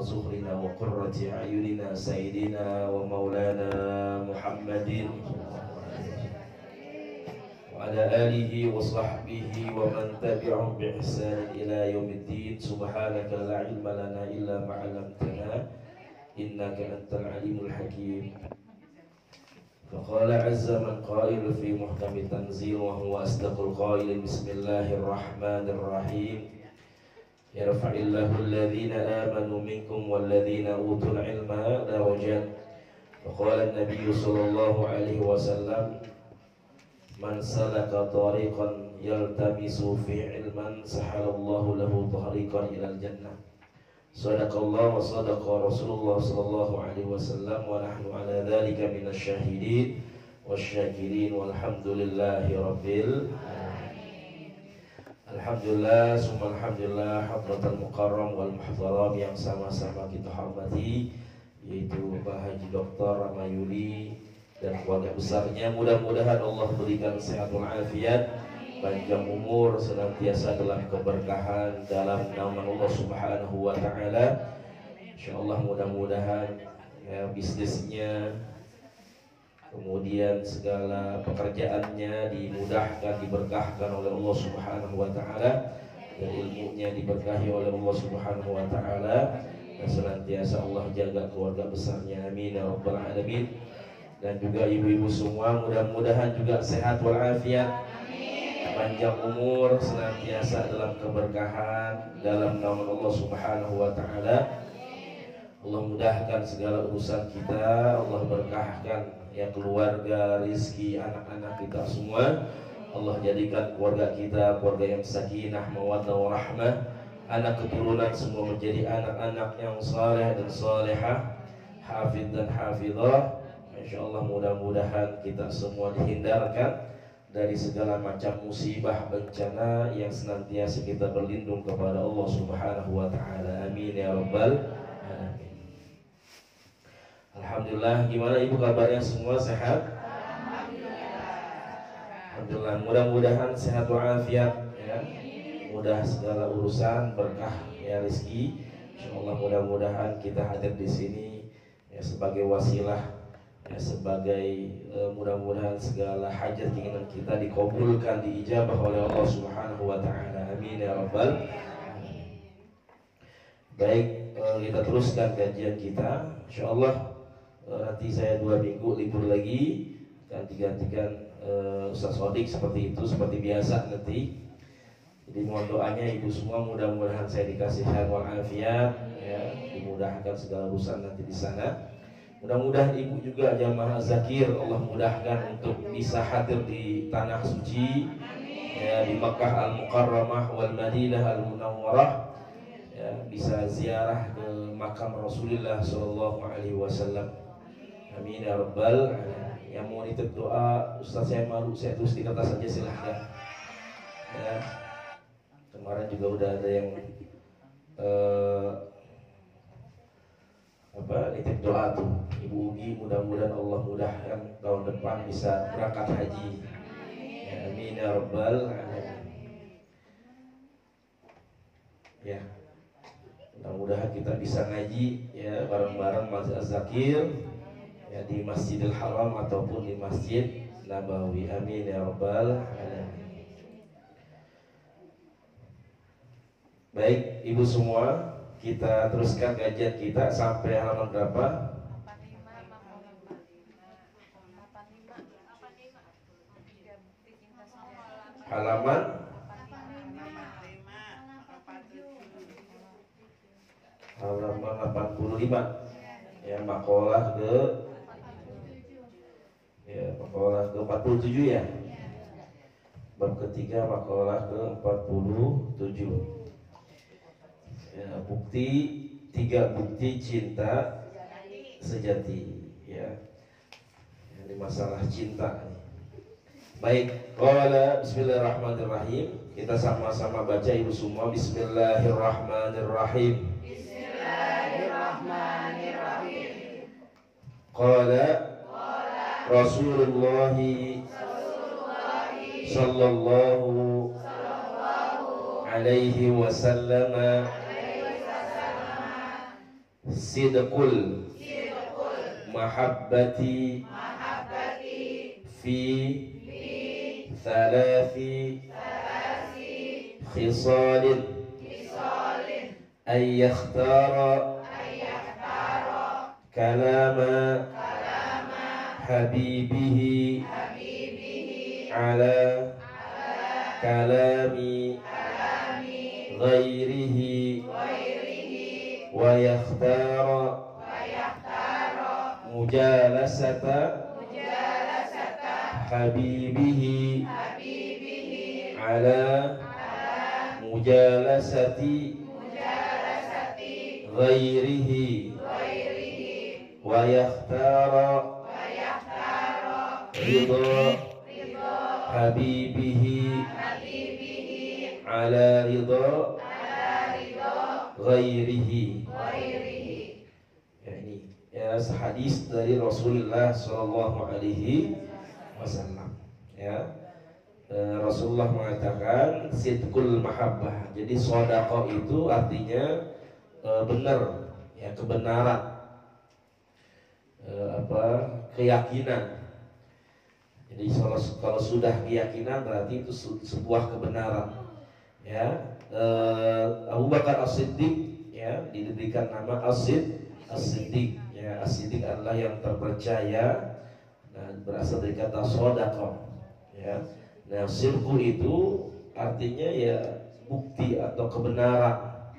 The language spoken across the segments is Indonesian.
وزهرنا وقرة أعيننا سيدنا ومولانا محمد وعلى آله وصحبه ومن تبعهم بإحسان إلى يوم الدين. سبحانك لا علم لنا إلا ما علمتنا إنك أنت العليم الحكيم. فقال عز من قائل في محكم التنزيل وهو أصدق القائل بسم الله الرحمن الرحيم يرفع الله الذين آمنوا منكم والذين أوتوا العلم درجات. وقال النبي صلى الله عليه وسلم من سلك طريقا يلتمس فيه علما سهل الله له طريقا إلى الجنة. صدق الله وصدق رسول الله صلى الله عليه وسلم ونحن على ذلك من الشاهدين والشاكرين والحمد لله رب العالمين. Alhamdulillah, summa alhamdulillah, hadratul mukarram wal muhtaram yang sama-sama kita hormati, yaitu Bapak Haji Dr. Ramayuli dan keluarga besarnya. Mudah-mudahan Allah berikan sehat walafiat, panjang umur, senantiasa dalam keberkahan dalam nama Allah Subhanahu wa taala. Insyaallah mudah-mudahan ya bisnisnya, kemudian segala pekerjaannya dimudahkan, diberkahkan oleh Allah Subhanahu wa taala, dan ilmunya diberkahi oleh Allah Subhanahu wa taala, dan senantiasa Allah jaga keluarga besarnya, amin ya rabbal alamin. Dan juga ibu-ibu semua mudah-mudahan juga sehat walafiat, panjang umur, senantiasa dalam keberkahan dalam nama Allah Subhanahu wa taala. Allah mudahkan segala urusan kita, Allah berkahkan ya keluarga, rizki anak-anak kita semua. Allah jadikan keluarga kita keluarga yang sakinah, mawaddah warahmah, anak keturunan semua menjadi anak-anak yang saleh dan salehah, hafidh dan hafidhah. Insyaallah mudah-mudahan kita semua dihindarkan dari segala macam musibah bencana, yang senantiasa kita berlindung kepada Allah Subhanahu wa taala. Amin ya rabbal alamin. Alhamdulillah, gimana ibu kabarnya semua, sehat? Alhamdulillah, mudah-mudahan sehat walafiat ya. Mudah segala urusan, berkah ya rezeki. Insyaallah mudah-mudahan kita hadir di sini ya sebagai wasilah ya, sebagai mudah-mudahan segala hajat keinginan kita dikabulkan, diijabah oleh Allah Subhanahu wa taala. Amin ya rabbal alamin. Baik, kita teruskan kajian kita. Insyaallah nanti saya 2 minggu libur lagi, akan digantikan Ustaz Sodik seperti itu, seperti biasa nanti. Jadi mohon doanya ibu semua, mudah-mudahan saya dikasih sehat walafiat ya, dimudahkan segala urusan nanti di sana. Mudah-mudahan ibu juga jamaah zakir Allah mudahkan untuk bisa hadir di tanah suci ya, di Makkah Al-Mukarramah wal Madinah Al-Munawwarah ya, bisa ziarah ke makam Rasulullah sallallahu alaihi wasallam. Amin ya rabbal alamin. Yang mau nitip doa, Ustaz saya malu, saya tulis di kertas saja, silahkan ya. Kemarin juga udah ada yang nitip doa tuh Ibu Ugi, mudah-mudahan Allah mudahkan tahun depan bisa berangkat haji ya, amin ya rabbal alamin ya. Mudah-mudahan kita bisa ngaji ya bareng-bareng Masjid Az-Zakir ya, di Masjidil Haram ataupun di Masjid Nabawi, amin ya rabbal alamin. Baik ibu semua, kita teruskan kajian kita sampai halaman berapa? Halaman halaman 85 ya, makalah ke ya, makalah ke 47 ya. Bab ketiga makalah ke 47. Ya, bukti 3 bukti cinta sejati ya. Ini masalah cinta. Baik, qala bismillahirrahmanirrahim. Kita sama-sama baca ibu semua. Bismillahirrahmanirrahim. Bismillahirrahmanirrahim. Qala Rasulullah sallallahu alaihi wasallam sidqul mahabbati fi thalathi khisalin ay yakhtara kalama habibihi ala kalami ghairihi wa yakhtara mujalasata habibihi ala mujalasati ghairihi wa yakhtara ridha habibihi ala ridha ghairihi. Ya, ini ya hadis dari Rasulullah Shallallahu Alaihi Wasallam. Ya, Rasulullah mengatakan sidqul mahabbah. Jadi sodaqah itu artinya benar, ya kebenaran, keyakinan. Jadi kalau sudah keyakinan berarti itu sebuah kebenaran. Ya, Abu Bakar As-Siddiq ya diberikan nama As-Siddiq. Ya, As-Siddiq adalah yang terpercaya. Nah, berasal dari kata sodaqah. Ya, nah sidqu itu artinya ya bukti atau kebenaran.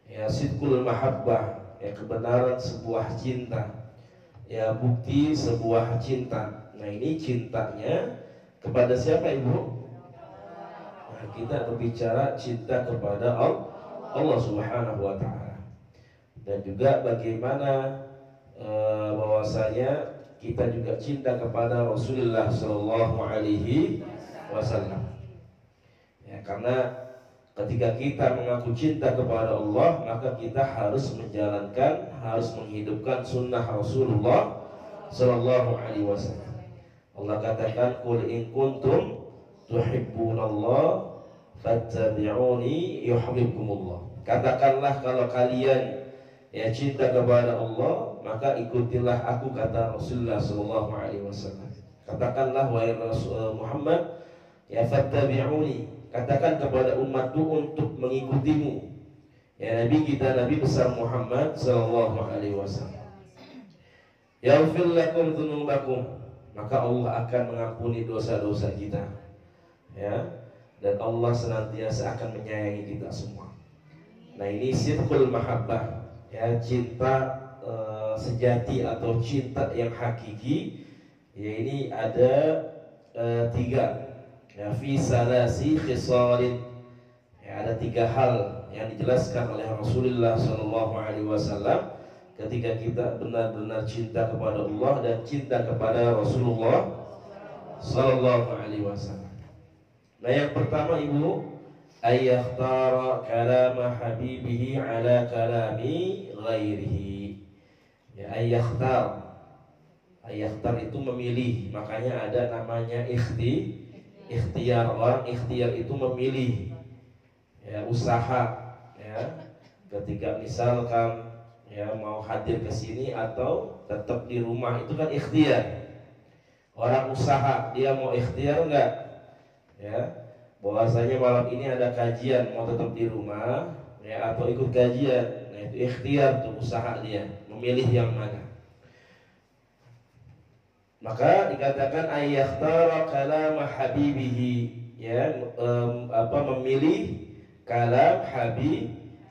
Ya, sidqul mahabbah, ya kebenaran sebuah cinta. Ya, bukti sebuah cinta. Nah, ini cintanya kepada siapa, Ibu? Nah, kita berbicara cinta kepada Allah Subhanahu wa taala. Dan juga bagaimana bahwasanya kita juga cinta kepada Rasulullah sallallahu alaihi wasallam. Ya, karena ketika kita mengaku cinta kepada Allah, maka kita harus menjalankan, harus menghidupkan sunnah Rasulullah sallallahu alaihi wasallam. Allah katakan, "Qul in kuntum tuhibbunallah fattabi'uni yuhibbukumullah." Katakanlah kalau kalian ya cinta kepada Allah, maka ikutilah aku, kata Rasulullah sallallahu alaihi wasallam. Katakanlah wahai Rasul Muhammad, ya fattabi'uni, katakan kepada umatku untuk mengikutimu. Ya Nabi kita, Nabi besar Muhammad sallallahu alaihi wasallam. Yaghfir lakum dzunubakum, maka Allah akan mengampuni dosa-dosa kita. Ya, dan Allah senantiasa akan menyayangi kita semua. Nah, ini sidqul mahabbah, ya cinta sejati atau cinta yang hakiki. Ya, ini ada tiga. Ya, fi salasi khisalin. Ya, ada tiga hal yang dijelaskan oleh Rasulullah sallallahu alaihi wasallam ketika kita benar-benar cinta kepada Allah dan cinta kepada Rasulullah sallallahu alaihi wasallam. Nah, yang pertama, Ibu, ayyakhtara kalama habibihi ala kalami ghairihi. Ya, ayyakhtara itu memilih, makanya ada namanya ikhtiyar. Orang ikhtiyar itu memilih, ya usaha, ya ketika misalkan ya mau hadir ke sini atau tetap di rumah, itu kan ikhtiyar. Orang usaha, dia mau ikhtiyar enggak, ya bahwasanya malam ini ada kajian, mau tetap di rumah ya atau ikut kajian. Nah, itu ikhtiyar tuh, usaha dia memilih yang mana. Maka dikatakan ayyakhtara kalama habibihi, ya memilih kalam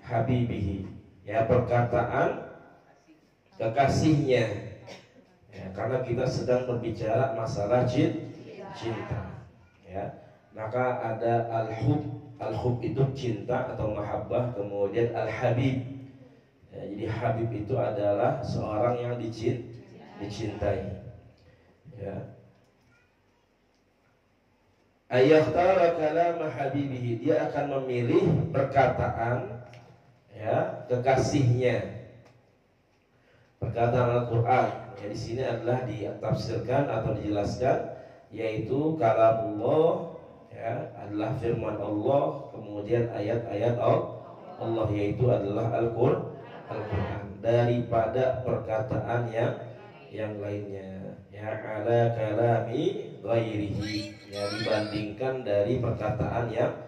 habibihi, ya perkataan kekasihnya. Ya, karena kita sedang berbicara masalah cinta. Ya, maka ada al-hub itu cinta atau mahabbah, kemudian al-habib. Ya, jadi habib itu adalah seorang yang dicintai. Ya. Ayyakhtara kalama habibihi, dia akan memilih perkataan ya kekasihnya. Perkataan Al-Qur'an ya di sini adalah ditafsirkan atau dijelaskan, yaitu kalamullah ya adalah firman Allah, kemudian ayat-ayat Allah yaitu adalah Al-Qur'an. Dan daripada perkataan yang lainnya, ya, ala kalami ghairihi, ya, dibandingkan dari perkataan yang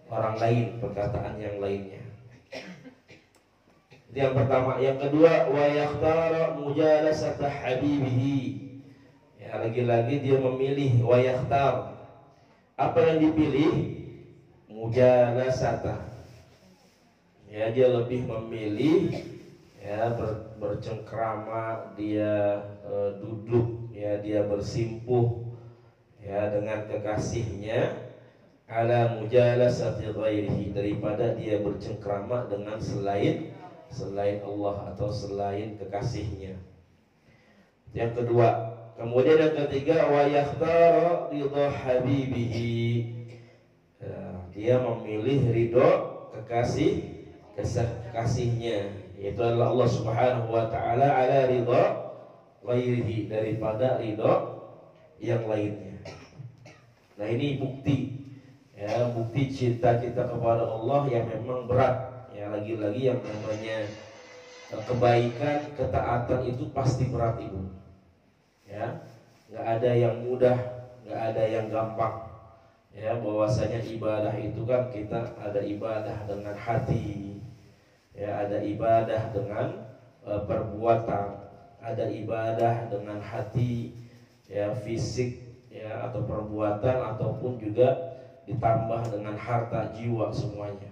orang lain, perkataan yang lainnya. Itu yang pertama. Yang kedua, wa yakhtara mujalasata habibihi, ya, lagi-lagi dia memilih, wa yakhtar, apa yang dipilih? Mujalasata, ya, dia lebih memilih, ya, bercengkrama, dia duduk, ya, dia bersimpuh, ya, dengan kekasihnya, ala mujalasati ghairihi, daripada dia bercengkrama dengan selain Allah atau selain kekasihnya. Yang kedua. Kemudian yang ketiga, wa yakhtara ridha habibihi, ya, dia memilih ridho kekasihnya, yaitu adalah Allah Subhanahu wa taala, ala ridha ghairihi, daripada ridho yang lainnya. Nah, ini bukti, ya, bukti cinta kita kepada Allah yang memang berat, ya, lagi-lagi yang namanya kebaikan, ketaatan itu pasti berat, Ibu. Ya, nggak ada yang mudah, nggak ada yang gampang. Ya, bahwasanya ibadah itu kan kita ada ibadah dengan hati, ya, ada ibadah dengan perbuatan, ada ibadah dengan hati, ya, fisik, ya, atau perbuatan, ataupun juga ditambah dengan harta, jiwa, semuanya.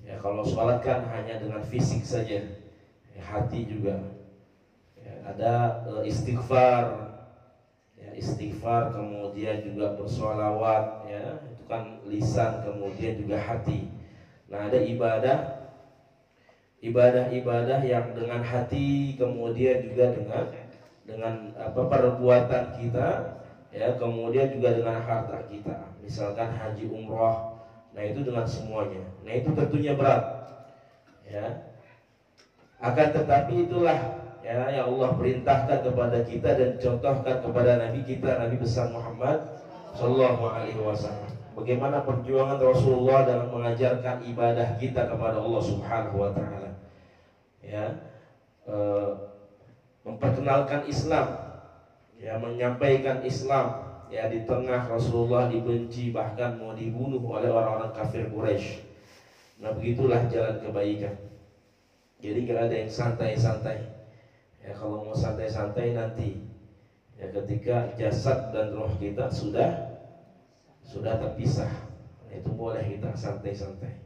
Ya, kalau sholat kan hanya dengan fisik saja, ya, hati juga. Ada istighfar, ya, istighfar, kemudian juga bersolawat, ya, itu kan lisan, kemudian juga hati. Nah, ada ibadah yang dengan hati, kemudian juga dengan perbuatan kita, ya, kemudian juga dengan harta kita. Misalkan haji, umroh, nah itu dengan semuanya. Nah, itu tentunya berat, ya. Akan tetapi itulah, ya, yang Allah perintahkan kepada kita dan contohkan kepada Nabi kita, Nabi besar Muhammad Sallallahu Alaihi Wasallam. Bagaimana perjuangan Rasulullah dalam mengajarkan ibadah kita kepada Allah Subhanahu Wa Taala, ya, memperkenalkan Islam, ya, menyampaikan Islam, ya, di tengah Rasulullah dibenci, bahkan mau dibunuh oleh orang-orang kafir Quraisy. Nah, begitulah jalan kebaikan. Jadi gak ada yang santai-santai. Ya, kalau mau santai-santai nanti, ya, ketika jasad dan roh kita sudah terpisah, itu boleh kita santai-santai.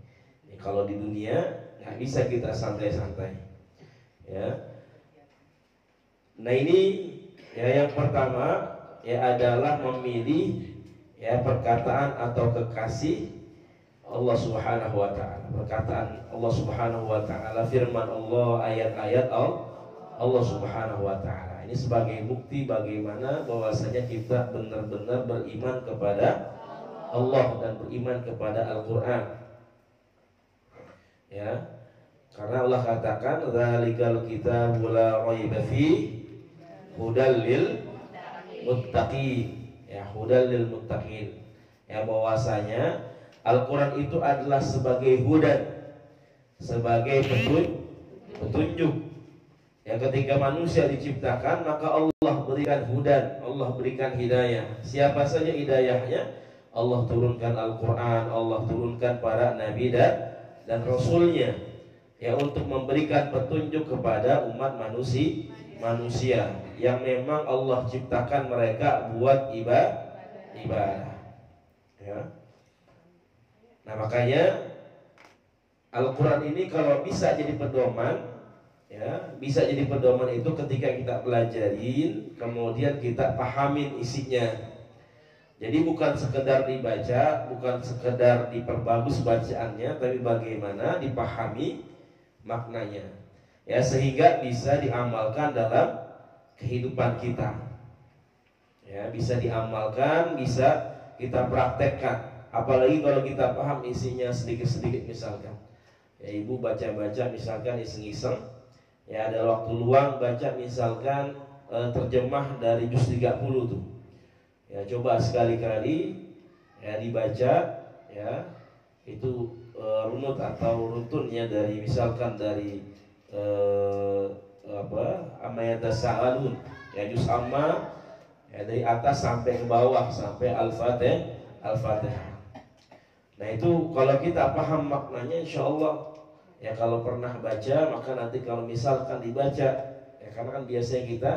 Ya, kalau di dunia nggak bisa kita santai-santai, ya. Nah, ini, ya, yang pertama, ya, adalah memilih, ya, perkataan atau kekasih Allah Subhanahu wa taala. Perkataan Allah Subhanahu wa taala, firman Allah, ayat-ayat Allah Subhanahu wa taala. Ini sebagai bukti bagaimana bahwasanya kita benar-benar beriman kepada Allah dan beriman kepada Al-Qur'an. Ya. Karena Allah katakan, "Dzalikal kitabu la raiba fi hudal lil muttaqin." Ya, hudal lil muttaqin. Ya, bahwasanya Al-Quran itu adalah sebagai hudan, sebagai petunjuk. Ya, ketika manusia diciptakan, maka Allah berikan hudan, Allah berikan hidayah. Siapa saja hidayahnya? Allah turunkan Al-Quran, Allah turunkan para nabi dan rasulnya, ya, untuk memberikan petunjuk kepada umat manusia yang memang Allah ciptakan mereka buat ibadah. Ya. Nah, makanya Al-Quran ini kalau bisa jadi pedoman, ya, bisa jadi pedoman itu ketika kita pelajarin, kemudian kita pahamin isinya. Jadi bukan sekedar dibaca, bukan sekedar diperbagus bacaannya, tapi bagaimana dipahami maknanya, ya, sehingga bisa diamalkan dalam kehidupan kita, ya, bisa diamalkan, bisa kita praktekkan. Apalagi kalau kita paham isinya sedikit-sedikit, misalkan, ya, ibu baca-baca misalkan iseng-iseng, ya, ada waktu luang baca misalkan terjemah dari juz 30 tuh, ya, coba sekali-kali, ya, dibaca, ya, itu runut atau runtunnya dari misalkan dari yatasaalun. Ya juz amma ya dari atas sampai ke bawah sampai Al-Fatihah. Nah itu kalau kita paham maknanya insya Allah ya, kalau pernah baca maka nanti kalau misalkan dibaca ya, karena kan biasanya kita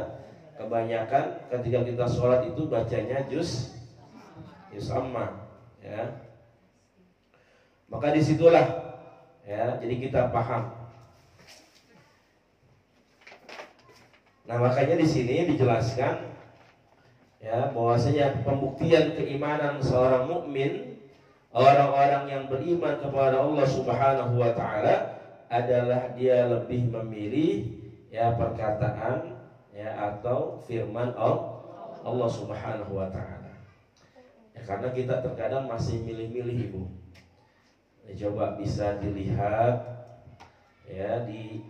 kebanyakan ketika kita sholat itu bacanya juz amma ya, maka disitulah ya jadi kita paham. Nah makanya di sini dijelaskan ya bahwasanya pembuktian keimanan seorang mukmin, orang-orang yang beriman kepada Allah Subhanahu wa taala adalah dia lebih memilih ya perkataan ya atau firman Allah Subhanahu wa taala. Ya, karena kita terkadang masih milih-milih Ibu. Ya, coba bisa dilihat ya di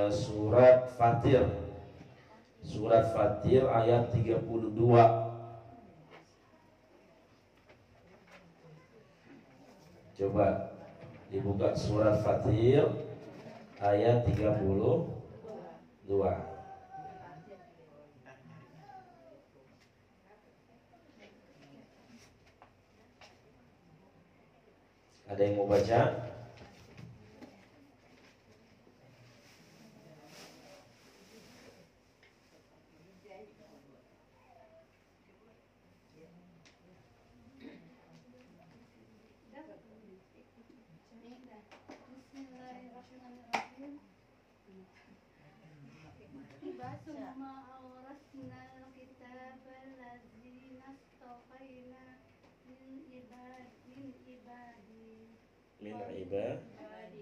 surat Fatir. Surat Fatir ayat 32. Coba dibuka surat Fatir ayat 32. Ada yang mau baca?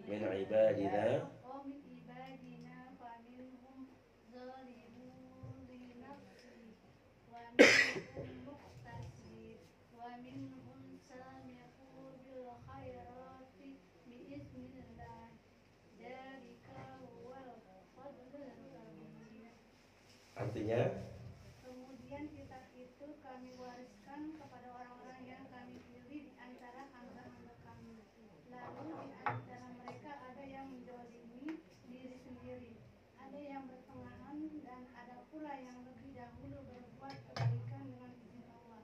min ibadina artinya kemudian kitab itu kami wariskan kepada orang-orang yang kami pilih di antara hamba-hamba kami. Lalu di antara mereka ada yang menzalimi diri sendiri, ada yang bertengahan, dan ada pula yang lebih dahulu berbuat kebaikan dengan izin Allah.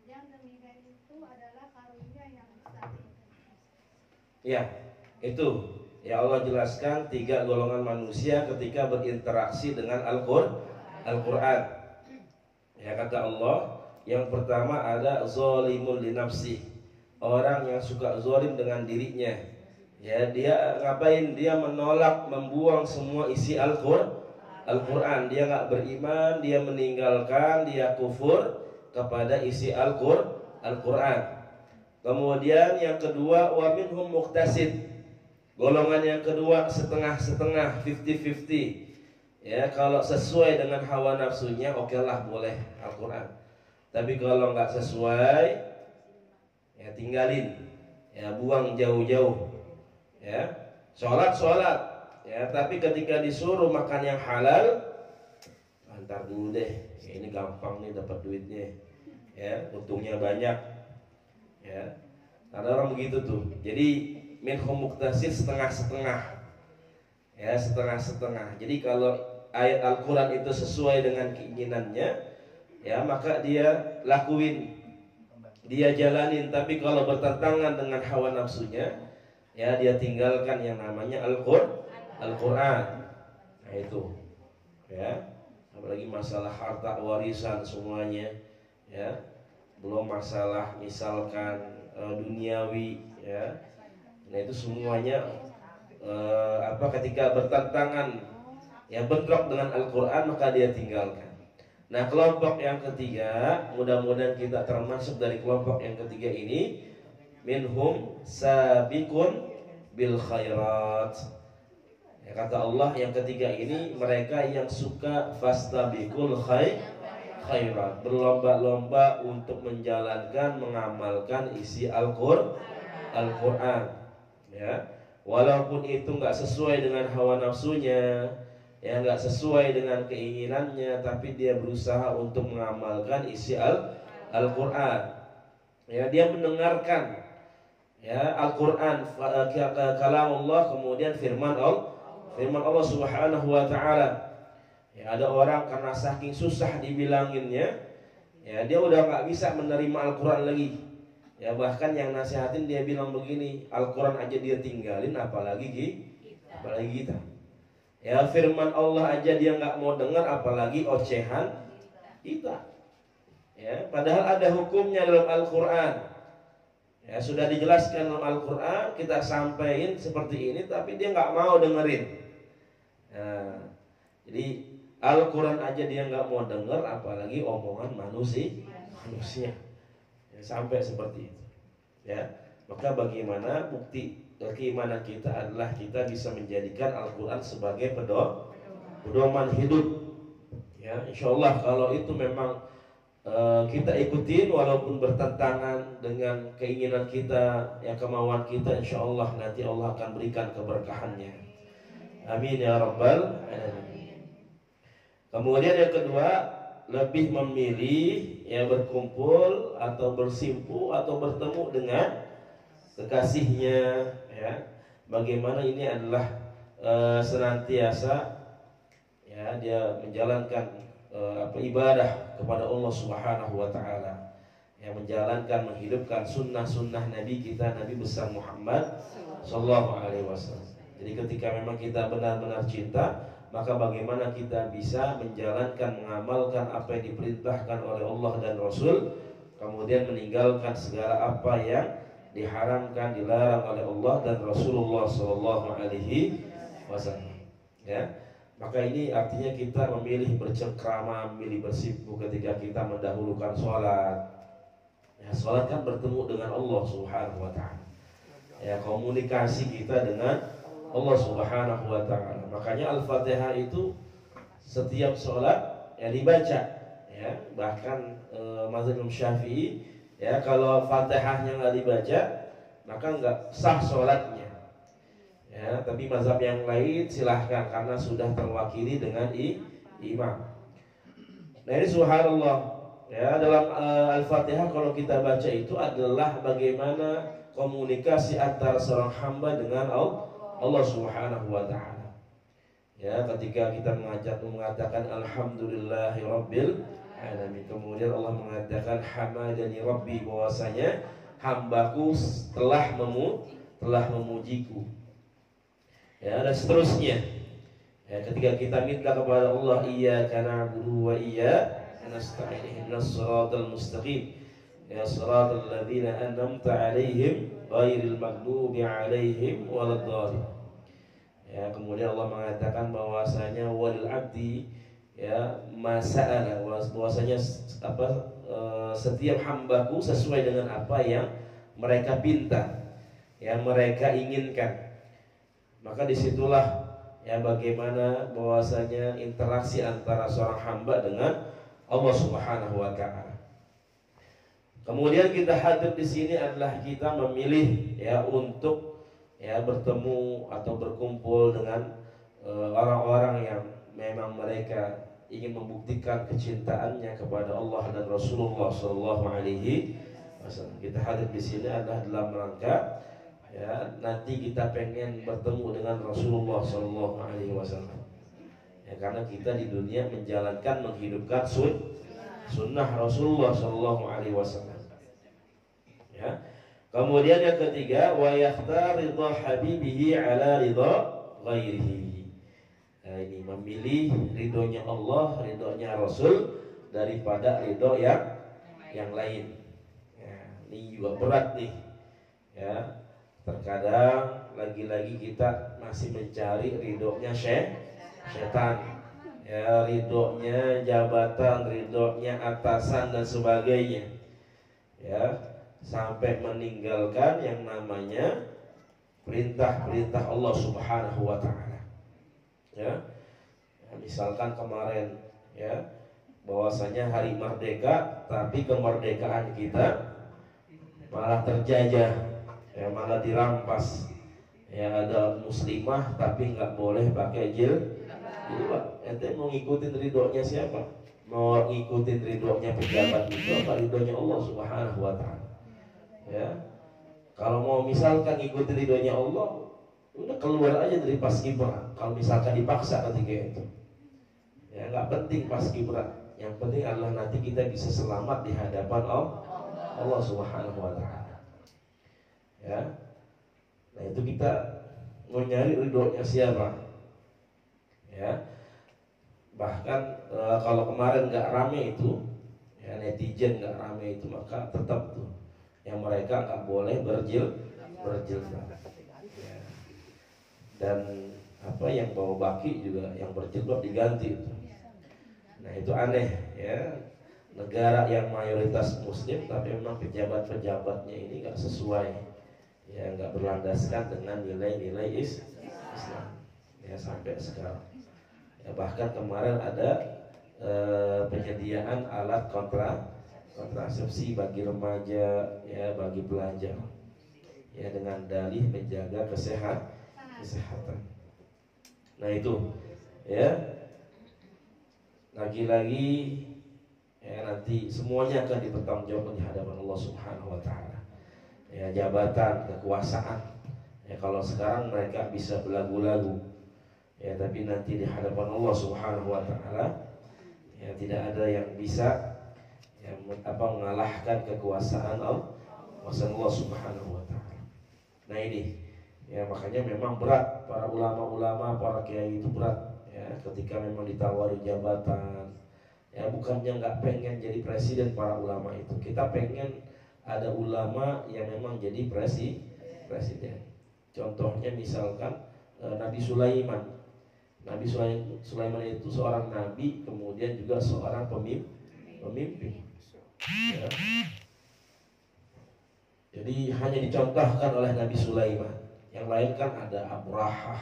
Yang demikian itu adalah karunia yang besar. Ya, itu ya Allah jelaskan tiga golongan manusia ketika berinteraksi dengan Al-Quran. Ya kata Allah, yang pertama ada zalimun li nafsi, orang yang suka zalim dengan dirinya. Ya dia ngapain? Dia menolak, membuang semua isi Al-Quran. Dia nggak beriman, dia meninggalkan, dia kufur kepada isi Al-Quran. Kemudian yang kedua wa minhum muqtasid, golongan yang kedua setengah-setengah, 50-50. Ya kalau sesuai dengan hawa nafsunya oke lah boleh Al-Quran. Tapi kalau nggak sesuai ya tinggalin, ya buang jauh-jauh. Ya sholat ya, tapi ketika disuruh makan yang halal, antar dulu deh, ya, ini gampang nih dapat duitnya, ya untungnya banyak. Ya ada orang begitu tuh. Jadi minhum muqtasid, setengah-setengah. Ya setengah-setengah. Jadi kalau ayat Al-Quran itu sesuai dengan keinginannya, ya maka dia lakuin, dia jalanin. Tapi kalau bertentangan dengan hawa nafsunya, ya dia tinggalkan yang namanya Al-Quran. Nah itu ya, apalagi masalah harta warisan semuanya, ya belum masalah misalkan duniawi, ya nah itu semuanya ketika bertentangan yang bentrok dengan Al-Quran maka dia tinggalkan. Nah kelompok yang ketiga, mudah-mudahan kita termasuk dari kelompok yang ketiga ini, minhum sabiqun bil khairat. Ya, kata Allah yang ketiga ini mereka yang suka fastabiqul khairat, berlomba-lomba untuk menjalankan, mengamalkan isi Al-Quran. Ya, walaupun itu nggak sesuai dengan hawa nafsunya, ya nggak sesuai dengan keinginannya, tapi dia berusaha untuk mengamalkan isi Al-Quran. Ya dia mendengarkan ya Al-Quran, kalam Allah, kemudian firman Allah Subhanahu wa taala. Ya, ada orang karena saking susah dibilanginnya, ya dia udah nggak bisa menerima Al-Quran lagi. Ya bahkan yang nasihatin dia bilang begini, Al-Quran aja dia tinggalin, apalagi kita. Ya firman Allah aja dia nggak mau dengar, apalagi ocehan kita. Ya padahal ada hukumnya dalam Al-Quran. Ya sudah dijelaskan dalam Al-Quran, kita sampaikan seperti ini, tapi dia nggak mau dengerin. Nah, jadi Al-Quran aja dia nggak mau dengar, apalagi omongan manusia. Ya, sampai seperti itu. Ya, maka bagaimana bukti keimanan kita adalah kita bisa menjadikan Al-Quran sebagai pedoman hidup. Ya, insya Allah kalau itu memang kita ikutin walaupun bertentangan dengan keinginan kita, ya kemauan kita, insya Allah nanti Allah akan berikan keberkahannya. Amin ya rabbal alamin. Kemudian yang kedua, lebih memilih ya berkumpul atau bersimpu atau bertemu dengan kekasihnya. Ya, bagaimana ini adalah senantiasa ya dia menjalankan ibadah kepada Allah Subhanahu wa taala, yang menjalankan menghidupkan sunnah-sunnah Nabi kita, Nabi besar Muhammad sallallahu alaihi wasallam. Jadi ketika memang kita benar-benar cinta, maka bagaimana kita bisa menjalankan, mengamalkan apa yang diperintahkan oleh Allah dan Rasul, kemudian meninggalkan segala apa yang diharamkan, dilarang oleh Allah dan Rasulullah sallallahu alaihi wasallam. Ya. Maka ini artinya kita memilih bercengkrama, memilih bersibuk ketika kita mendahulukan sholat. Ya, sholat kan bertemu dengan Allah Subhanahu wa ta'ala. Ya, komunikasi kita dengan Allah Subhanahu wa ta'ala. Makanya Al-Fatihah itu setiap sholat ya dibaca. Ya, bahkan mazhab Imam Syafi'i ya kalau Fatihahnya nggak dibaca maka nggak sah sholatnya. Ya, tapi mazhab yang lain silahkan karena sudah terwakili dengan imam. Nah ini subhanallah ya, dalam Al-Fatihah kalau kita baca itu adalah bagaimana komunikasi antara seorang hamba dengan Allah Subhanahu wa ta'ala. Ya, ketika kita mengatakan alhamdulillahirabbil alamin, kemudian Allah mengatakan hamadani rabbi, bahwasanya hambaku telah memujiku. Ya, dan seterusnya. Ya, ketika kita minta kepada Allah, iyyaka na'budu wa iyyaka nasta'in, ihdinas siratal mustaqim, ya siratal ladzina an'amta 'alaihim ghairil maghdubi 'alaihim waladdallin. Ya, kemudian Allah mengatakan bahwasanya walil abdi ya masa'ala, bahwasanya setiap hambaku sesuai dengan apa yang mereka pinta, yang mereka inginkan. Maka disitulah ya bagaimana bahwasanya interaksi antara seorang hamba dengan Allah Subhanahu wa ta'ala. Kemudian kita hadir di sini adalah kita memilih ya untuk ya bertemu atau berkumpul dengan orang-orang yang memang mereka ingin membuktikan kecintaannya kepada Allah dan Rasulullah sallallahu alaihi wasallam. Kita hadir di sini adalah dalam rangka ya nanti kita pengen bertemu dengan Rasulullah sallallahu alaihi wasallam. Ya karena kita di dunia menjalankan, menghidupkan sunnah Rasulullah sallallahu alaihi wasallam. Ya. Kemudian yang ketiga, wa yakhtar ridha habibihi ala ridha ghairihi. Nah, ini memilih ridhonya Allah, ridhonya Rasul daripada ridho yang lain. Ya, ini juga berat nih. Ya. Terkadang lagi-lagi kita masih mencari ridhonya setan, ya ridhonya jabatan, ridhonya atasan dan sebagainya, ya sampai meninggalkan yang namanya perintah-perintah Allah Subhanahu wa ta'ala. Ya, misalkan kemarin ya bahwasanya hari merdeka, tapi kemerdekaan kita malah terjajah. Ya malah dirampas. Ya ada muslimah tapi nggak boleh pakai jilbab. Ente mau ngikutin ridhonya siapa? Mau ngikutin ridhonya pejabat itu apa ridhonya Allah Subhanahu wa ta'ala? Ya. Kalau mau misalkan ngikutin ridhonya Allah, udah keluar aja dari paskibraka. Kalau misalkan dipaksa ketika itu. Ya, nggak penting paskibra. Yang penting adalah nanti kita bisa selamat di hadapan Allah Subhanahu wa taala. Ya. Nah, itu kita mau nyari ridhonya siapa? Ya. Bahkan kalau kemarin nggak rame itu, ya netizen nggak rame itu, maka tetap tuh yang mereka nggak boleh berjilbab. Ya. Dan apa yang bawa baki juga yang berjilbab diganti itu. Nah, itu aneh ya. Negara yang mayoritas muslim tapi memang pejabat-pejabatnya ini nggak sesuai, ya nggak berlandaskan dengan nilai-nilai Islam. Ya sampai sekarang. Ya, bahkan kemarin ada penyediaan alat kontrasepsi bagi remaja, ya bagi pelajar, ya dengan dalih menjaga kesehatan. Nah itu, ya lagi-lagi ya nanti semuanya akan dipertanggungjawabkan di hadapan Allah Subhanahu wa taala. Ya jabatan, kekuasaan. Ya kalau sekarang mereka bisa belagu-lagu. Ya tapi nanti di hadapan Allah Subhanahu wa taala ya tidak ada yang bisa ya mengalahkan kekuasaan Allah Subhanahu wa taala. Nah ini ya makanya memang berat para ulama-ulama, para kiai itu berat ya ketika memang ditawari jabatan. Ya bukannya nggak pengen jadi presiden para ulama itu. Kita pengen ada ulama yang memang jadi presiden. Contohnya misalkan Nabi Sulaiman. Nabi Sulaiman itu seorang nabi, kemudian juga seorang pemimpin. Ya. Jadi hanya dicontohkan oleh Nabi Sulaiman. Yang lain kan ada Abrahah,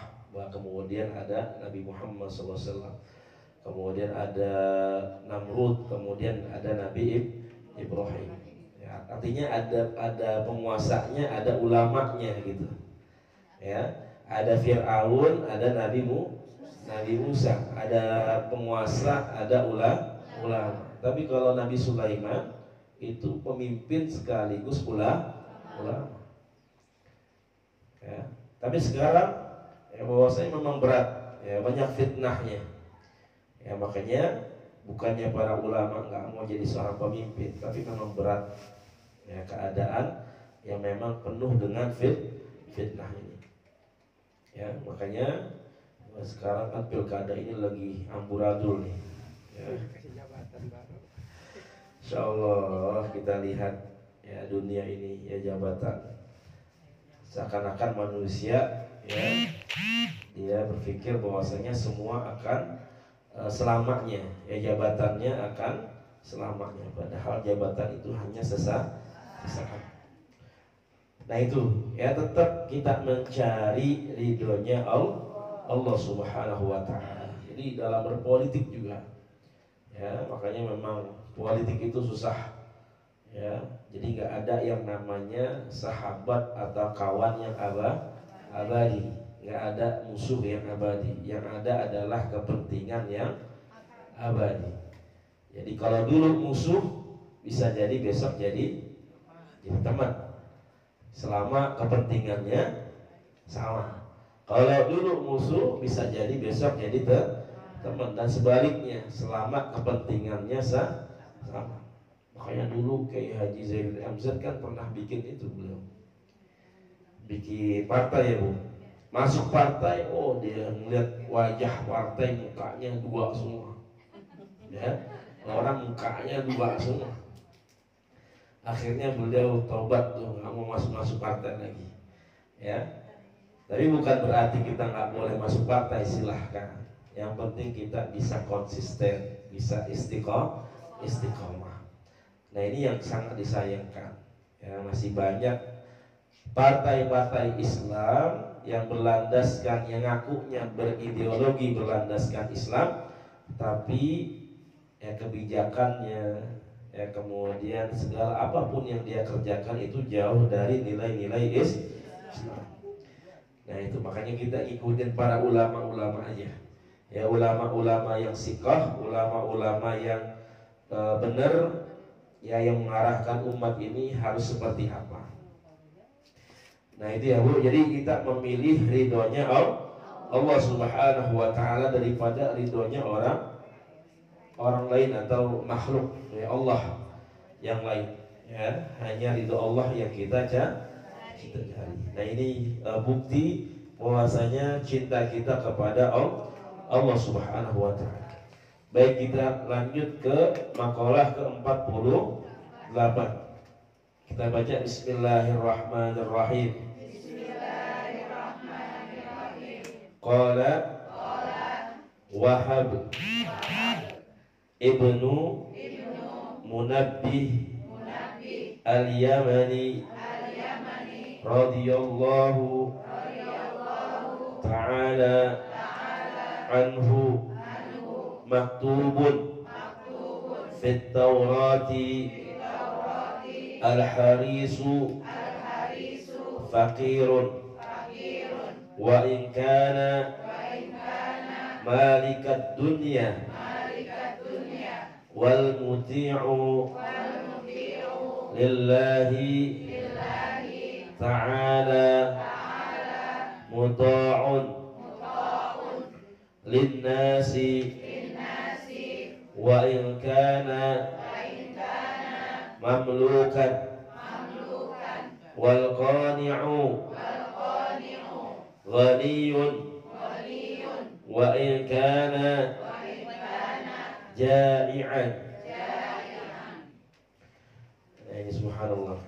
kemudian ada Nabi Muhammad SAW. Kemudian ada Namrud, kemudian ada Nabi Ibrahim. Ya, artinya ada penguasanya, ada ulamanya gitu. Ya, ada Fir'aun, ada Nabi Musa, ada penguasa, ada ulama. Tapi kalau Nabi Sulaiman itu pemimpin sekaligus ulama. Ya, tapi sekarang ya bahwasanya memang berat, ya banyak fitnahnya. Ya makanya bukannya para ulama nggak mau jadi seorang pemimpin, tapi memang berat ya keadaan yang memang penuh dengan fitnah ini. Ya makanya sekarang kan pilkada ini lagi amburadul nih. Ya. Insya Allah kita lihat ya dunia ini ya jabatan seakan-akan manusia ya dia berpikir bahwasanya semua akan selamanya, ya jabatannya akan selamanya, padahal jabatan itu hanya sesaat. Nah itu ya tetap kita mencari ridhonya Allah Subhanahu wa taala. Jadi dalam berpolitik juga ya makanya memang politik itu susah ya. Jadi nggak ada yang namanya sahabat atau kawan yang abadi. Nggak ada musuh yang abadi. Yang ada adalah kepentingan yang abadi. Jadi kalau dulu musuh bisa jadi besok jadi teman, selama kepentingannya sama. Kalau dulu musuh bisa jadi besok jadi teman, dan sebaliknya selama kepentingannya sama. Makanya dulu kayak Haji Zainul Hamzat kan pernah bikin itu, beliau bikin partai ya Bu. Masuk partai, oh dia melihat wajah partai mukanya dua semua, ya orang mukanya dua semua. Akhirnya beliau taubat tuh, nggak mau masuk partai lagi, ya. Tapi bukan berarti kita nggak boleh masuk partai, silahkan. Yang penting kita bisa konsisten, bisa istiqomah. Nah ini yang sangat disayangkan, ya masih banyak partai-partai Islam yang berlandaskan, yang ngakunya berideologi berlandaskan Islam, tapi ya kebijakannya, ya kemudian segala apapun yang dia kerjakan itu jauh dari nilai-nilai Islam. Nah itu makanya kita ikutin para ulama-ulama aja, ya ulama-ulama yang siqah, ulama-ulama yang benar, ya yang mengarahkan umat ini harus seperti apa. Nah itu ya Bu, jadi kita memilih ridhonya Allah Subhanahu wa taala daripada ridhonya orang lain atau makhluk ya Allah yang lain ya, hanya ridho Allah yang kita cari. Nah ini bukti bahwasanya cinta kita kepada Allah Subhanahu wa taala. Baik, kita lanjut ke makalah ke-48. Kita baca bismillahirrahmanirrahim. Qala Wahab ibnu Munabbih al-Yamani radhiyallahu ta'ala anhu maktubun fit Taurati al-harisu faqirun wa in kana malikat dunya wal muti'u lillahi ta'ala muta'un linnasi wa in kana mamlukan wal qani'u ghaniyun wa in kana ja'i'an. Nah, ini subhanallah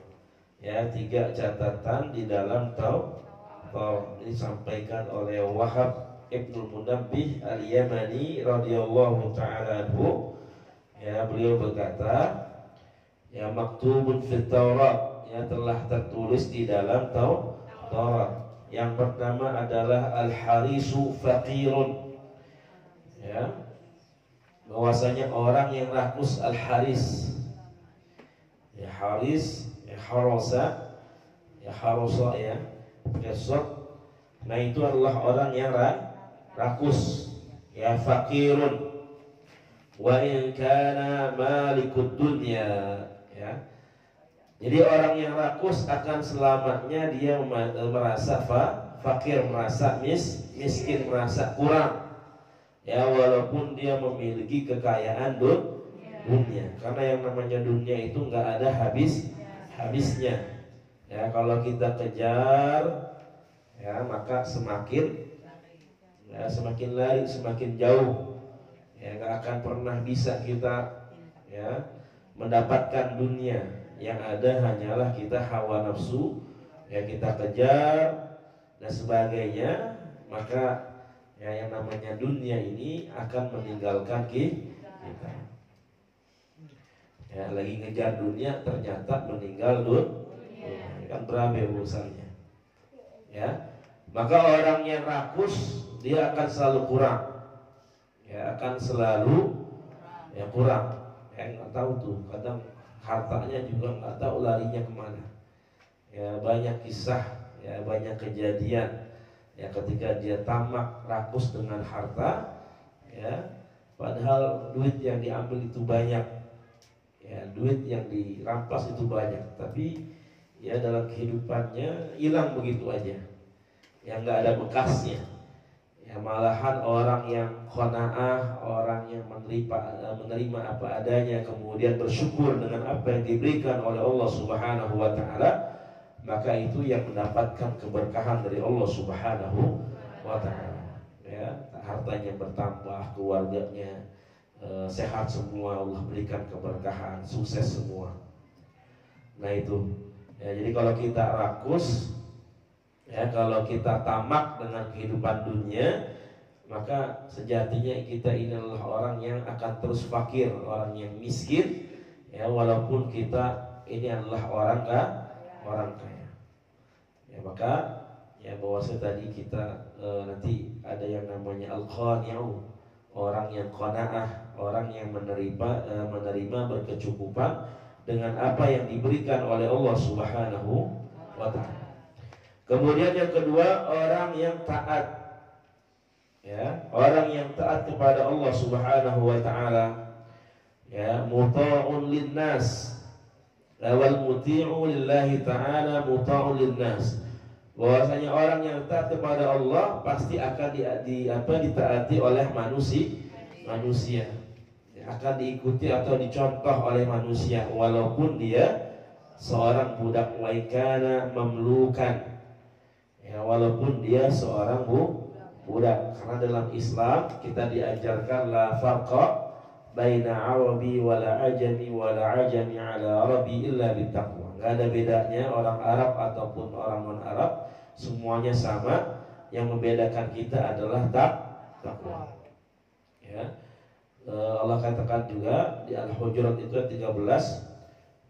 ya, 3 catatan di dalam Taurat disampaikan oleh Wahab Ibnu Munabbih al-Yamani radhiyallahu ta'ala anhu. Ya, beliau berkata, ya maktubun fit Taurat, ya telah tertulis di dalam Taurat. Yang pertama adalah al-harisu faqirun. Ya. Bahwasanya orang yang rakus al-haris. Ya haris, ya harasa, ya harasa ya. Besok. Nah itu adalah orang yang rakus, ya faqirun wa in kana malikud dunya, ya. Jadi orang yang rakus akan selamanya dia merasa fakir, merasa miskin, merasa kurang, ya walaupun dia memiliki kekayaan dunia. Karena yang namanya dunia itu nggak ada habisnya. Ya kalau kita kejar, ya maka semakin lari semakin jauh, ya nggak akan pernah bisa kita ya mendapatkan dunia. Yang ada hanyalah kita hawa nafsu, ya kita kejar dan sebagainya. Maka ya yang namanya dunia ini akan meninggalkan kita. Ya lagi ngejar dunia ternyata meninggal dunia, kan berabe urusannya. Ya, maka orang yang rakus dia akan selalu kurang, ya akan selalu ya kurang. Ya nggak tahu tuh, kadang hartanya juga nggak tahu larinya kemana. Ya banyak kisah, ya banyak kejadian. Ya ketika dia tamak rakus dengan harta, ya padahal duit yang diambil itu banyak, ya duit yang dirampas itu banyak, tapi ya dalam kehidupannya hilang begitu aja. Yang nggak ada bekasnya. Ya malahan orang yang qanaah, orang yang menerima apa adanya, kemudian bersyukur dengan apa yang diberikan oleh Allah Subhanahu wa taala, maka itu yang mendapatkan keberkahan dari Allah Subhanahu wa taala. Ya, hartanya bertambah, keluarganya sehat semua, Allah berikan keberkahan, sukses semua. Nah itu. Ya, jadi kalau kita rakus, ya kalau kita tamak dengan kehidupan dunia, maka sejatinya kita ini adalah orang yang akan terus fakir, orang yang miskin, ya walaupun kita ini adalah orang kaya. Ya maka ya bahwasanya tadi kita nanti ada yang namanya al-qani'u, orang yang qanaah, orang yang menerima berkecukupan dengan apa yang diberikan oleh Allah Subhanahu wa taala. Kemudian yang kedua, orang yang taat, ya orang yang taat kepada Allah Subhanahu wa taala, ya muta'un linnas, wal muti'u lillahi ta'ala muta'un linnas. Bahwasanya orang yang taat kepada Allah pasti akan ditaati oleh manusia. akan diikuti atau dicontoh oleh manusia walaupun dia seorang budak waikana mamlukan, ya, walaupun dia seorang budak. Karena dalam Islam kita diajarkan la farqa baina arabi wala ajami wala ajami ala arabi illa bittaqwa. Gak ada bedanya orang Arab ataupun orang non Arab, semuanya sama. Yang membedakan kita adalah takwa. Ya. Allah katakan juga di Al-Hujurat itu ayat 13,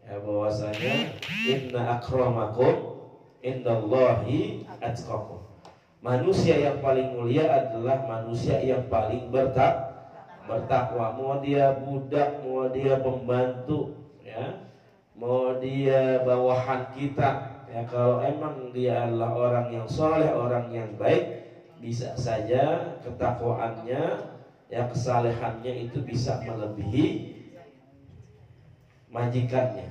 ya, bahwasanya inna akramakum indallahi atqakum. Manusia yang paling mulia adalah manusia yang paling bertakwa. Mau dia budak, mau dia pembantu, ya, mau dia bawahan kita, ya, kalau emang dia adalah orang yang soleh, orang yang baik, bisa saja ketakwaannya, ya, kesalehannya itu bisa melebihi majikannya,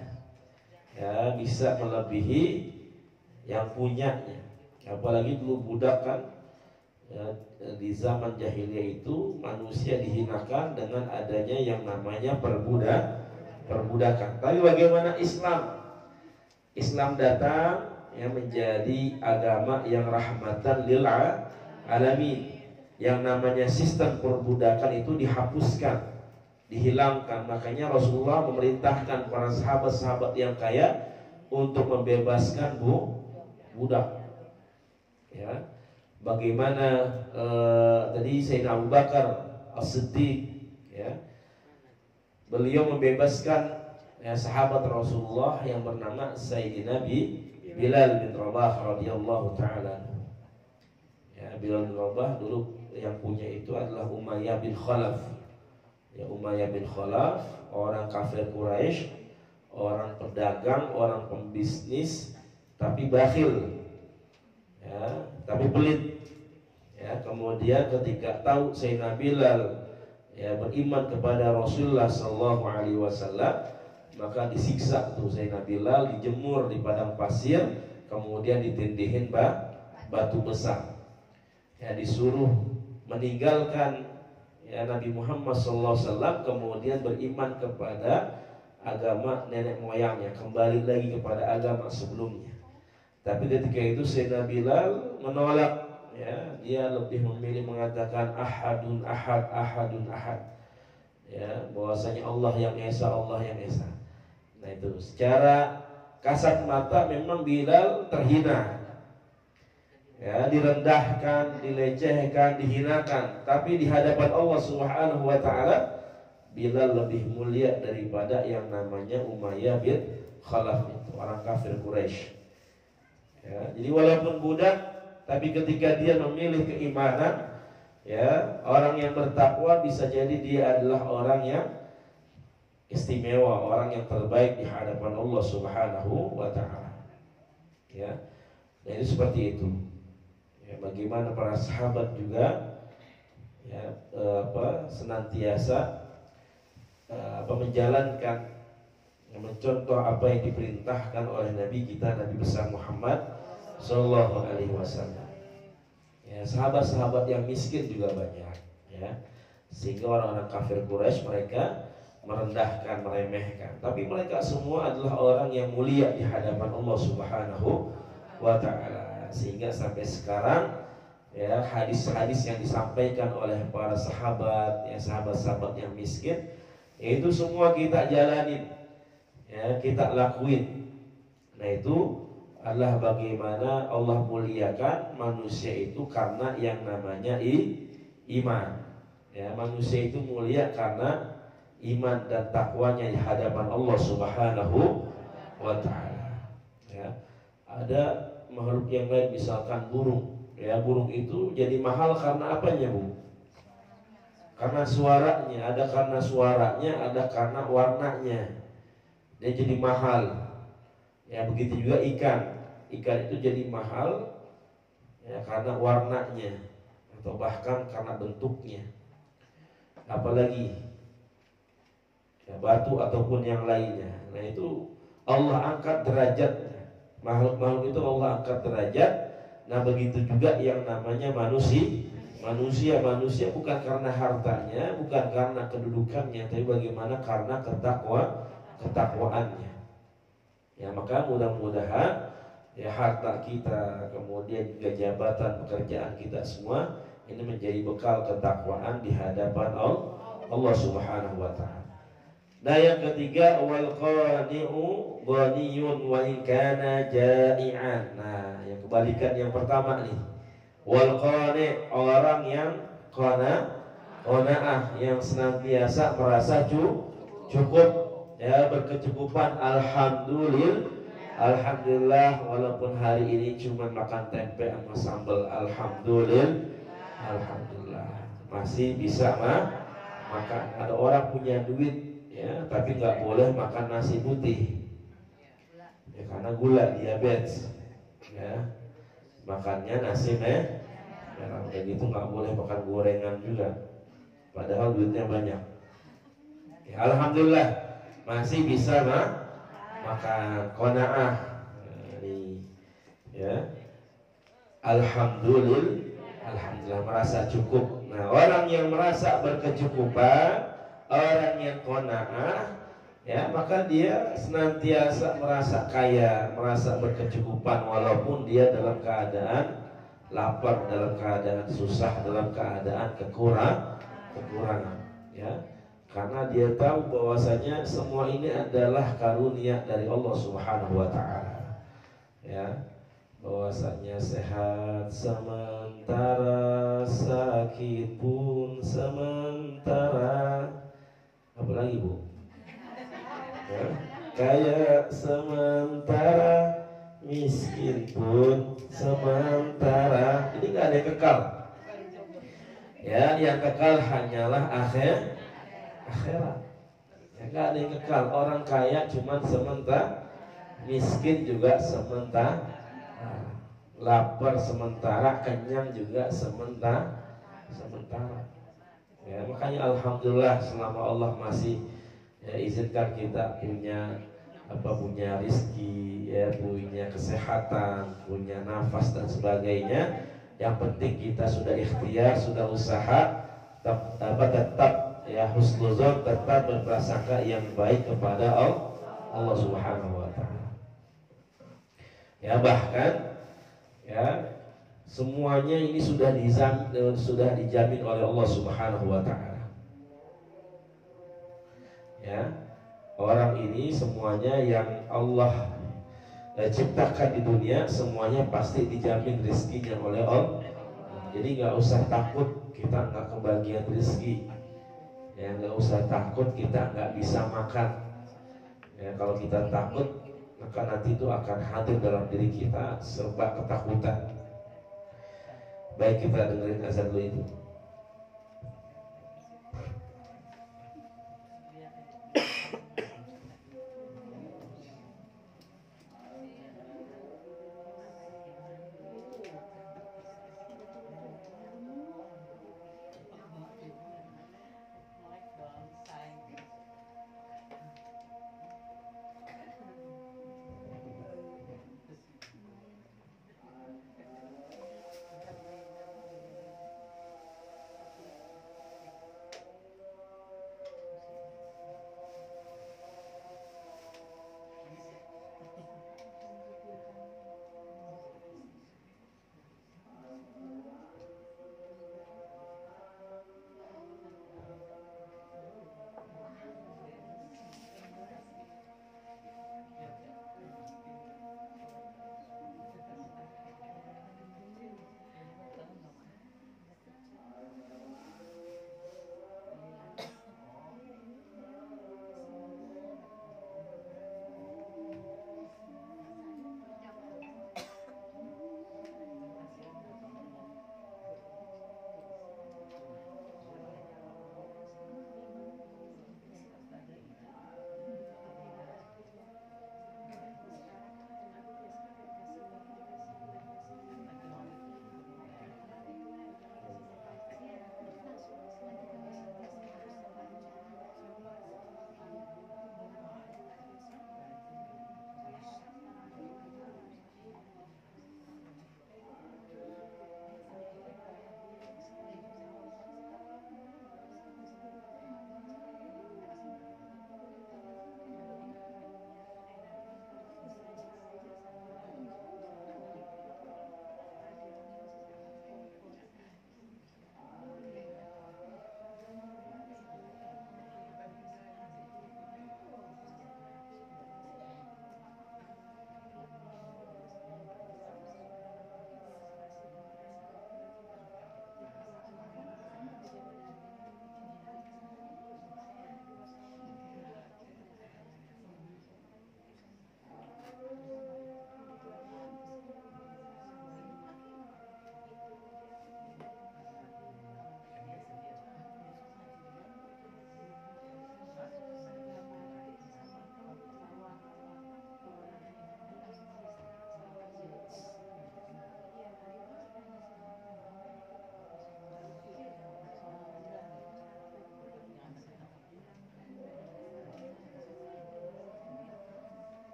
ya, bisa melebihi yang punyanya. Apalagi dulu budak kan, ya, di zaman jahiliyah itu manusia dihinakan dengan adanya yang namanya perbudakan. Tapi bagaimana Islam? Islam datang, ya, menjadi agama yang rahmatan lil alamin. Yang namanya sistem perbudakan itu dihapuskan, dihilangkan. Makanya Rasulullah memerintahkan para sahabat-sahabat yang kaya untuk membebaskan budak. Ya, bagaimana tadi Sayyidina Abu Bakar As-Siddiq, ya, beliau membebaskan, ya, sahabat Rasulullah yang bernama Sayyidina Bilal bin Rabah radhiyallahu taala. Ya, Bilal bin Rabah dulu yang punya itu adalah Umayyah bin Khalaf. Ya, Umayyah bin Khalaf orang kafir Quraisy, orang pedagang, orang pembisnis, tapi bakhil, ya, tapi pelit. Ya, kemudian ketika tahu Sayyidina Bilal, ya, beriman kepada Rasulullah sallallahu alaihi wasallam, maka disiksa tuh Sayyidina Bilal, dijemur di padang pasir, kemudian ditindihin batu besar. Ya, disuruh meninggalkan, ya, Nabi Muhammad SAW, kemudian beriman kepada agama nenek moyangnya, kembali lagi kepada agama sebelumnya. Tapi ketika itu Sayyidina Bilal menolak, ya, dia lebih memilih mengatakan ahadun ahad, ahadun ahad, ya, bahwasanya Allah yang esa, Allah yang esa. Nah, itu secara kasat mata memang Bilal terhina, ya, direndahkan, dilecehkan, dihinakan. Tapi di hadapan Allah Subhanahu wa taala, Bilal lebih mulia daripada yang namanya Umayyah bin Khalaf, itu orang kafir Quraisy. Ya, jadi walaupun budak, tapi ketika dia memilih keimanan, ya, orang yang bertakwa, bisa jadi dia adalah orang yang istimewa, orang yang terbaik di hadapan Allah Subhanahu wa taala. Ya. Jadi seperti itu. Ya, bagaimana para sahabat juga, ya, senantiasa menjalankan, mencontoh apa yang diperintahkan oleh Nabi kita, Nabi besar Muhammad Sallallahu Alaihi Wasallam. Ya, sahabat-sahabat yang miskin juga banyak, ya, sehingga orang-orang kafir Quraisy mereka merendahkan, meremehkan. Tapi mereka semua adalah orang yang mulia di hadapan Allah Subhanahu wa taala. Sehingga sampai sekarang, ya, hadis-hadis yang disampaikan oleh para sahabat, ya, sahabat-sahabat yang miskin, itu semua kita jalanin, ya, kita lakuin. Nah, itu adalah bagaimana Allah muliakan manusia itu karena yang namanya iman. Ya, manusia itu mulia karena iman dan takwanya di hadapan Allah Subhanahu wa taala. Ya, ada makhluk yang lain, misalkan burung. Ya, burung itu jadi mahal karena apanya, Bu? Karena suaranya, ada karena suaranya, ada karena warnanya. Dia jadi mahal. Ya, begitu juga ikan. Ikan itu jadi mahal, ya, karena warnanya atau bahkan karena bentuknya. Apalagi, ya, batu ataupun yang lainnya. Nah, itu Allah angkat derajatnya. Makhluk-makhluk itu Allah angkat derajat. Nah, begitu juga yang namanya Manusia bukan karena hartanya, bukan karena kedudukannya, tapi bagaimana karena ketakwaannya. Ya, maka mudah-mudahan ya harta kita, kemudian juga jabatan pekerjaan kita semua ini menjadi bekal ketakwaan di hadapan Allah Subhanahu wa taala. Nah, yang ketiga, wal qani'u ghaniyun wa in kana ja'ian. Nah, yang kebalikan yang pertama nih. Wal qani', orang yang qanaah, yang senantiasa merasa cukup, ya, berkecukupan. Alhamdulillah, walaupun hari ini cuma makan tempe sama sambal, alhamdulillah masih bisa makan. Ada orang punya duit, ya, tapi nggak boleh makan nasi putih, ya, karena gula, diabetes, ya, makannya nasi merah. Kayak gitu nggak boleh makan gorengan juga, padahal duitnya banyak. Ya, alhamdulillah masih bisa makan qanaah. Ya, alhamdulillah merasa cukup. Nah, orang yang merasa berkecukupan, orang yang qanaah, ya, maka dia senantiasa merasa kaya, merasa berkecukupan walaupun dia dalam keadaan lapar, dalam keadaan susah, dalam keadaan kekurangan, ya. Karena dia tahu bahwasanya semua ini adalah karunia dari Allah Subhanahu wa taala. Ya, bahwasanya sehat sementara, sakit pun sementara. Apa lagi, Bu? Ya, kaya sementara, miskin pun sementara. Ini nggak ada yang kekal. Ya, yang kekal hanyalah akhirat. Ya, nggak ada yang kekal. Orang kaya cuma sementara, miskin juga sementara, lapar sementara, kenyang juga sementara. Ya, makanya alhamdulillah selama Allah masih, ya, izinkan kita punya rizki, ya, punya kesehatan, punya nafas dan sebagainya. Yang penting kita sudah ikhtiar, sudah usaha, tetap ya husnuzon, tetap berprasangka yang baik kepada Allah Subhanahu wa taala. Ya, bahkan, ya, semuanya ini sudah dijamin oleh Allah Subhanahu wa taala. Ya, orang ini semuanya yang Allah ciptakan di dunia, semuanya pasti dijamin rezekinya oleh Allah. Jadi nggak usah takut kita nggak kebagian rezeki, ya, nggak usah takut kita nggak bisa makan. Ya, kalau kita takut, maka nanti itu akan hadir dalam diri kita serba ketakutan. Baik, kita dengerin azan dulu itu.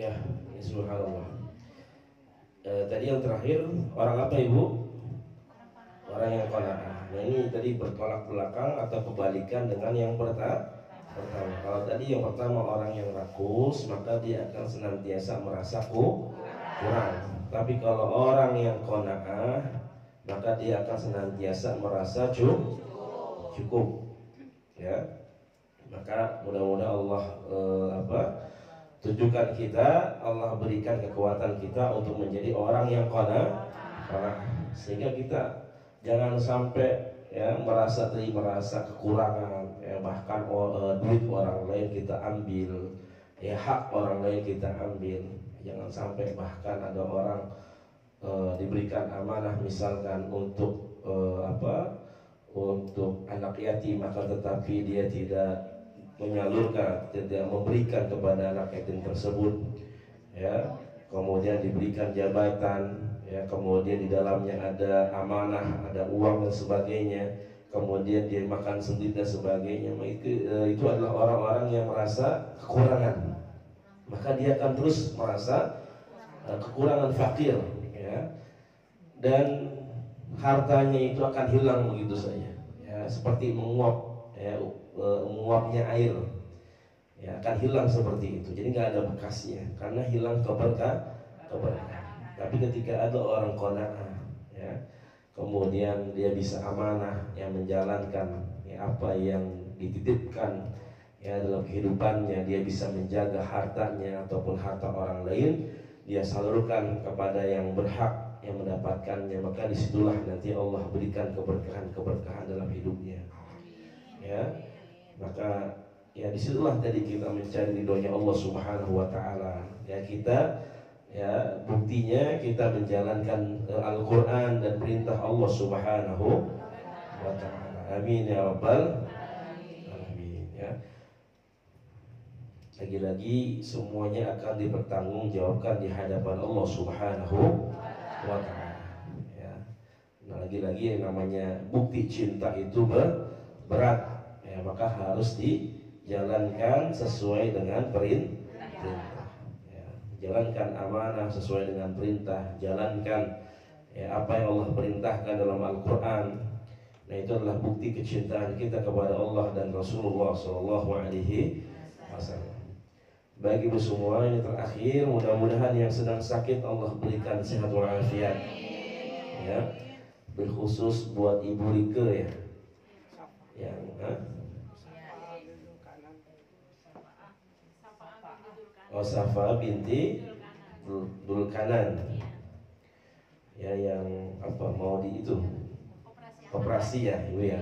Ya, subhanallah. Tadi yang terakhir orang apa Ibu? Orang yang qanaah. Nah ini tadi bertolak belakang atau kebalikan dengan yang pertama. Kalau tadi yang pertama orang yang rakus, maka dia akan senantiasa merasa kurang. Tapi kalau orang yang qanaah, maka dia akan senantiasa merasa cukup. Ya. Maka mudah-mudahan Allah tunjukkan kita, Allah berikan kekuatan kita untuk menjadi orang yang qanaah, sehingga kita jangan sampai ya merasa kekurangan, ya, bahkan duit orang lain kita ambil, ya hak orang lain kita ambil. Jangan sampai bahkan ada orang diberikan amanah misalkan untuk untuk anak yatim, maka tetapi dia tidak menyalurkan, tidak memberikan kepada anak yatim tersebut, ya. Kemudian diberikan jabatan, ya, kemudian di dalamnya ada amanah, ada uang dan sebagainya, kemudian dia makan sendiri dan sebagainya. Itu adalah orang-orang yang merasa kekurangan, maka dia akan terus merasa kekurangan, fakir, ya, dan hartanya itu akan hilang begitu saja, ya, seperti menguap, ya, menguapnya air, ya, akan hilang seperti itu. Jadi nggak ada bekasnya karena hilang keberkahan. Tapi ketika ada orang qanaah, ya, kemudian dia bisa amanah yang menjalankan, ya, apa yang dititipkan, ya, dalam kehidupannya, dia bisa menjaga hartanya ataupun harta orang lain, dia salurkan kepada yang berhak yang mendapatkannya, maka disitulah nanti Allah berikan keberkahan dalam hidupnya, ya. Maka ya disitulah tadi kita mencari ridhonya Allah Subhanahu wa Ta'ala, ya. Kita, ya, buktinya kita menjalankan Al-Quran dan perintah Allah Subhanahu wa Ta'ala. Amin ya rabbal alamin, ya. Lagi-lagi semuanya akan dipertanggungjawabkan di hadapan Allah Subhanahu wa Ta'ala, ya. Nah, lagi-lagi yang namanya bukti cinta itu berat, ya, maka harus dijalankan sesuai dengan perintah, ya. Jalankan amanah sesuai dengan perintah, jalankan, ya, apa yang Allah perintahkan dalam Al-Quran. Nah, itu adalah bukti kecintaan kita kepada Allah dan Rasulullah SAW. Bagi ibu semua, ini terakhir, mudah-mudahan yang sedang sakit Allah berikan sehat walafiat, ya. Berkhusus buat Ibu Rike, ya, yang Safa binti Dulkanan, ya, yang apa mau di itu operasi, ya Ibu, ya.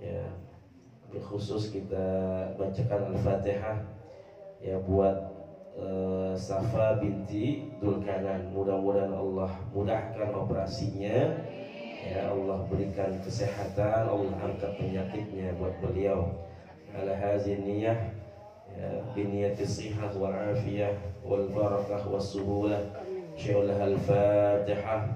Ya, berkhusus kita bacakan Al-Fatihah, ya, buat Safa binti Dulkanan. Mudah-mudahan Allah mudahkan operasinya, ya, Allah berikan kesehatan, Allah angkat penyakitnya buat beliau. Ala hazin niyah, ya, biniyatis sihah wal afiyah wal barakah was suhulah. Syai'ullah al-Fatihah.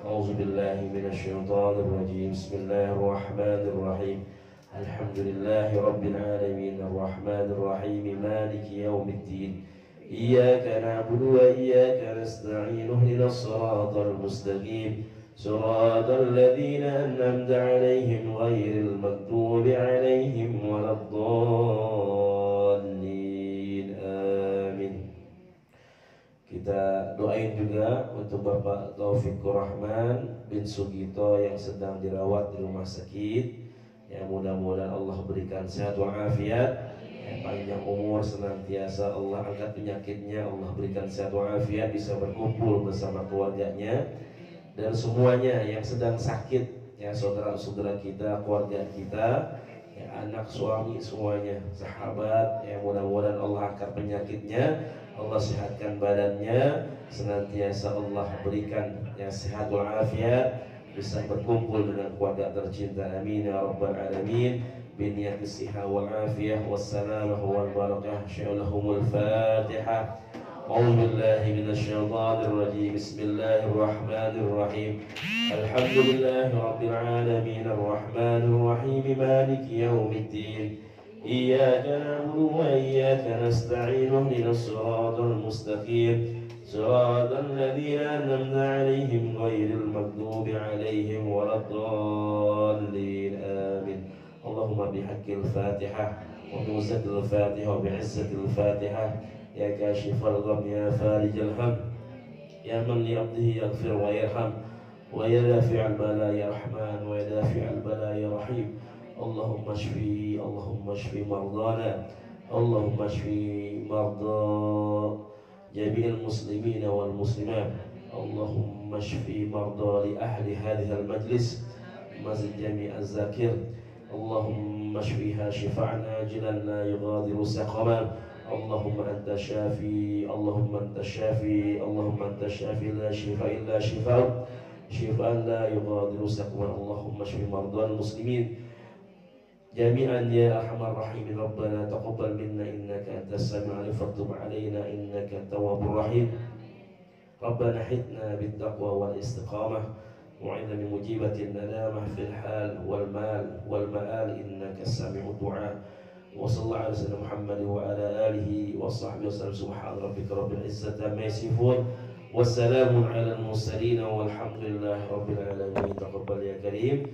A'udzu billahi minasyaitonir rajim. Bismillahirrahmanirrahim. Alhamdulillahi rabbil alamin arrahmanir rahim maliki yaumiddin. Iyyaka na'budu wa iyyaka nasta'in. Ihdinas siratal mustaqim. Siratal ladzina an'amta 'alaihim ghairil maghdubi 'alaihim waladdallin. Amin. Kita doain juga untuk Bapak Taufikur Rahman bin Sugito yang sedang dirawat di rumah sakit. Ya, mudah-mudahan Allah berikan sehat walafiat, ya, panjang umur senantiasa, Allah angkat penyakitnya, Allah berikan sehat walafiat, bisa berkumpul bersama keluarganya dan semuanya yang sedang sakit, ya, saudara-saudara kita, keluarga kita, ya, anak, suami, semuanya, sahabat, ya, mudah-mudahan Allah angkat penyakitnya, Allah sehatkan badannya, senantiasa Allah berikan, ya, sehat walafiat, bisa berkumpul dengan keluarga tercinta. Amin ya rabbal alamin. Biniyatis siha wal afiyah wassalamah wal barakah. Syai'ulahumul Fatihah. A'udzu billahi minasyaitonir rajim. Bismillahirrahmanirrahim. Alhamdulillahi rabbil alamin arrahmanir rahim maliki yaumiddin. إياك نعبد وإياك نستعين اهدنا الصراط المستقيم صراط الذين أنعمت عليهم غير المغضوب عليهم ولا الضالين آمين. اللهم بحق الفاتحة وبوزة الفاتحة وبعزة الفاتحة يا كاشف الغم يا فارج الهم يا من لعبده يغفر ويرحم ويا دافع البلاء يا رحمن ويا دافع البلاء يا رحيم. اللهم اشفي مرضانا اللهم اشفي مرضى جميع المسلمين والمسلمات. اللهم اشفي مرضى لأهل هذه المجلس مسجد جميع الذاكر. اللهم اشفيها شفاء عاجلا لا يغادر سقما. اللهم أنت شافي اللهم أنت شافي اللهم أنت شافي لا شفاء إلا شفاء لا يغادر سقما. اللهم اشف مرضى المسلمين جميعا يا أرحم الراحمين. ربنا تقبل منا إنك أنت السميع العليم وتب علينا إنك التواب الرحيم. ربنا حثنا بالتقوى والاستقامة وعنا من مجيبة الندامة في الحال والمال والمآل إنك السميع الدعاء. وصلى الله على سيدنا محمد وعلى آله وصحبه وسلم. سبحان ربك رب العزة عما يصفون والسلام على المرسلين والحمد لله رب العالمين. تقبل يا كريم.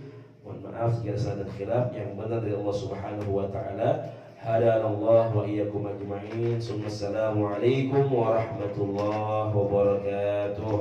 Mohon maaf jika ada salah dan khilaf, yang benar dari Allah Subhanahu wa taala. Hadanallah wa iyyakum ajma'in. Assalamualaikum warahmatullahi wabarakatuh.